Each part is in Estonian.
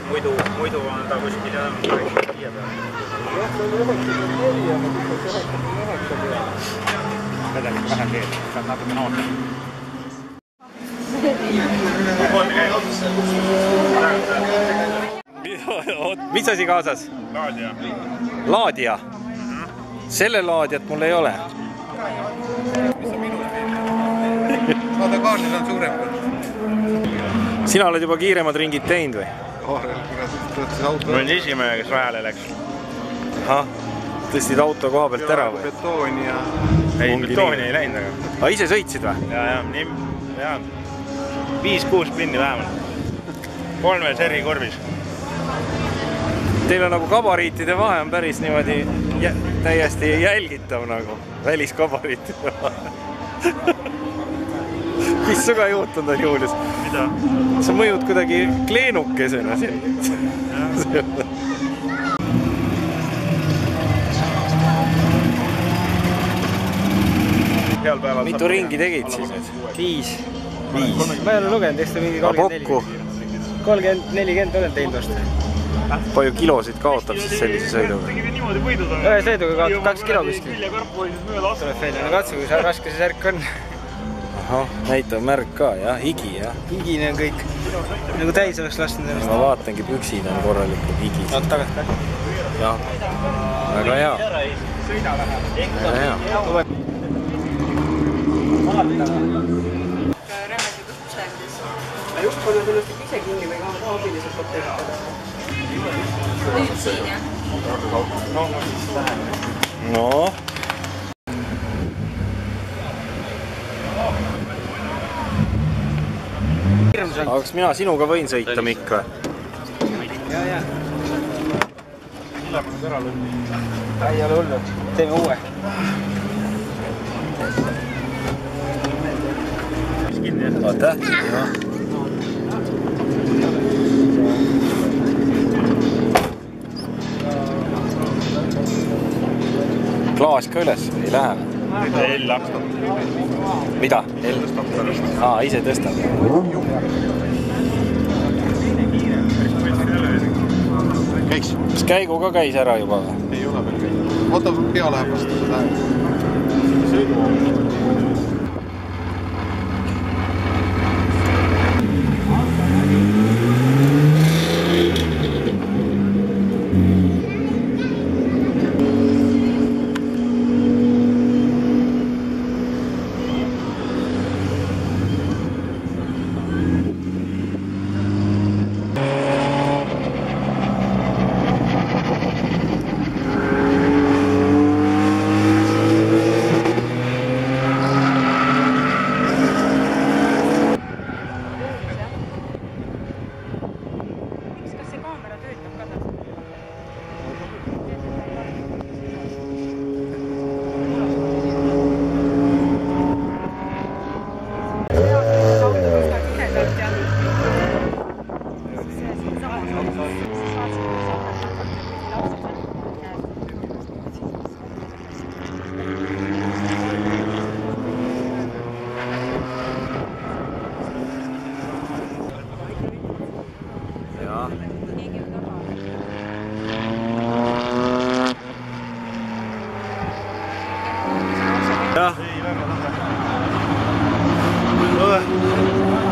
Muidu on ta kuskil 95 peal. Jah, see oli 94, aga siis 99 peal. Vedelik vähem veel, saab natuke noorta. Mis asi kaasas? Laadija. Laadija? Selle laadijat mul ei ole. Vaata, kaarnid on suurem. Sina oled juba kiiremad ringid teinud või? Mul on esimene, kes rajale läks. Ahah, tõstsid auto koha pealt ära või? Betooni ja... Ei, betooni ei läinud, aga... Aga ise sõitsid või? Jaa. 5-6 pinni vähemalt. 3 seri korvis. Teil on nagu gabariitide vahe on päris niimoodi täiesti jälgitav nagu. Väliskabariitide vahe. Mis suga juhtunud on, Julius? Mida? Sa mõjud kuidagi kleenukesena siin. Mitu ringi tegid siis? 5. Ma ei ole lugenud, eks ta mingi 30-40 olen teinud vast. Palju kilosid kaotab siis sellise sõiduga? Ühe sõiduga kaotab 2 kilo kuskil. Tuleb välja, no katsu, kui raske see särk on. Ahah, näitav märk ka, jah, higi, jah. Higine on kõik. Nagu täis oleks lasknud ennast. Ma vaatangi, püksid on korralikult higis. Vaata tagasi ka. Jah, väga hea. Väga hea. Just panna sellest ise kinni või abiliselt saab teha. Nüüd siin, jah? No. Aga kas mina sinuga võin sõita, Mikk või? Jaa. Ei ole hullu. Teeme uue. Vaata. Klaas ka üles, ei lähe. L hakkab. Mida? L tõstab pärast. Ise tõstab. Käiks. Kas käigu ka käis ära juba? Ei ole veel käinud. Vaata, pea läheb vastu. Sõidu. Jah.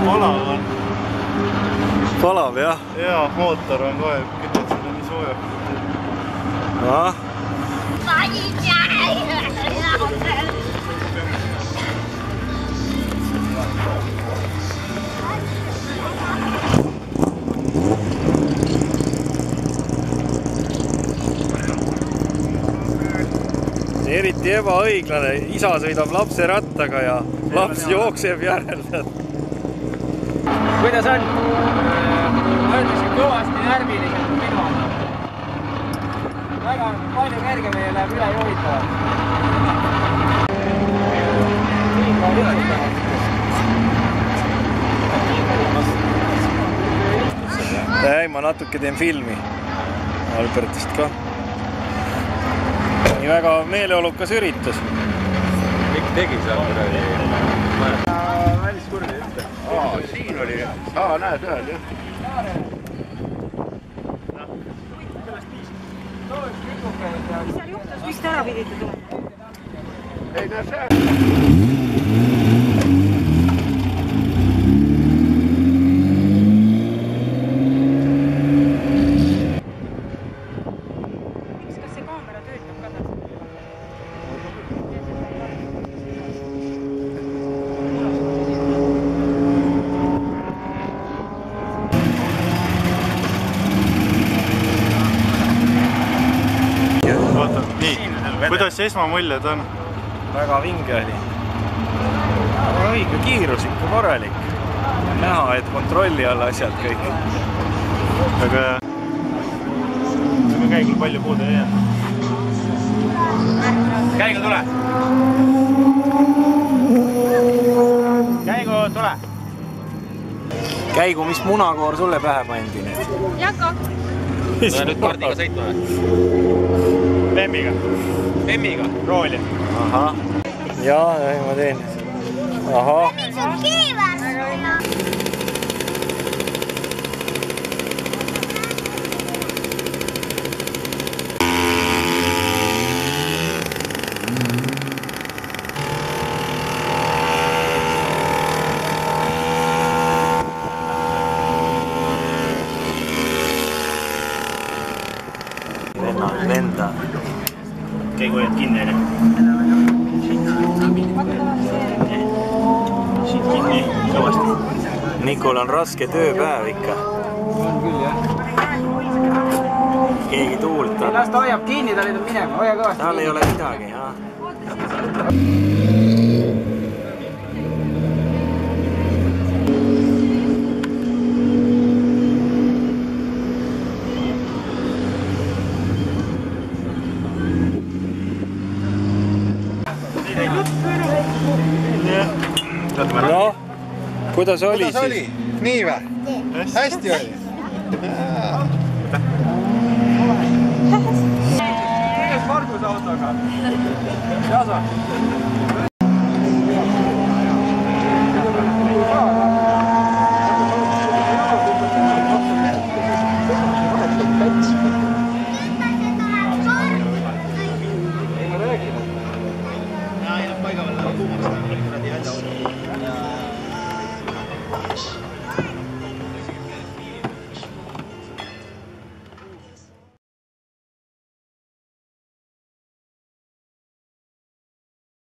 Palav on. Palav, jah. Jaa, mootor on kohe, kütad selle nii sooja. Eriti ebaõiglane, isa sõidab lapse rattaga ja laps jookseb järel. Kuidas on? Ma ütlesin kõvasti närviliselt minu. Väga palju kerge meie läheb üle juhitavad. Ei, ma natuke teen filmi Albertist ka. Nii väga meeleolukas üritus. Mikk tegi seal kuradi. Väliskurdi ütle. siin oli. Näed, ühel jah. mis seal juhtus, miks te ära pidite tulema? Ei näe see. Kas see kaamera töötab ka täpselt? Vaata, nii, kuidas see esmamuljed on? Väga vinge oli. Õige kiirus ikka korralik. Näha, et kontrolli all asjad kõik. Aga käigul palju puudu ei jäänud. Käigu tule! Käigu tule! Käigu, mis munakoor sulle pähe pandi nüüd? Jako! Tule nüüd kardiga sõitma või? Memmiga. Memmiga? Rooli. Ahah. Jaa, ma teen. Ahah. Lenda. Käigu jääd kinni, enne. Siit kinni, kõvasti. Nikol on raske tööpäev ikka. On küll, jah. Keegi tuultab. Las ta hoiab kinni, ta nüüd minema. Hoia kõvasti. Tal ei ole midagi, jah. No, kuidas oli siis? Nii või? Hästi oli. Kuidas Margus autoga? Jasa. Paiga peal läheb kuumaks.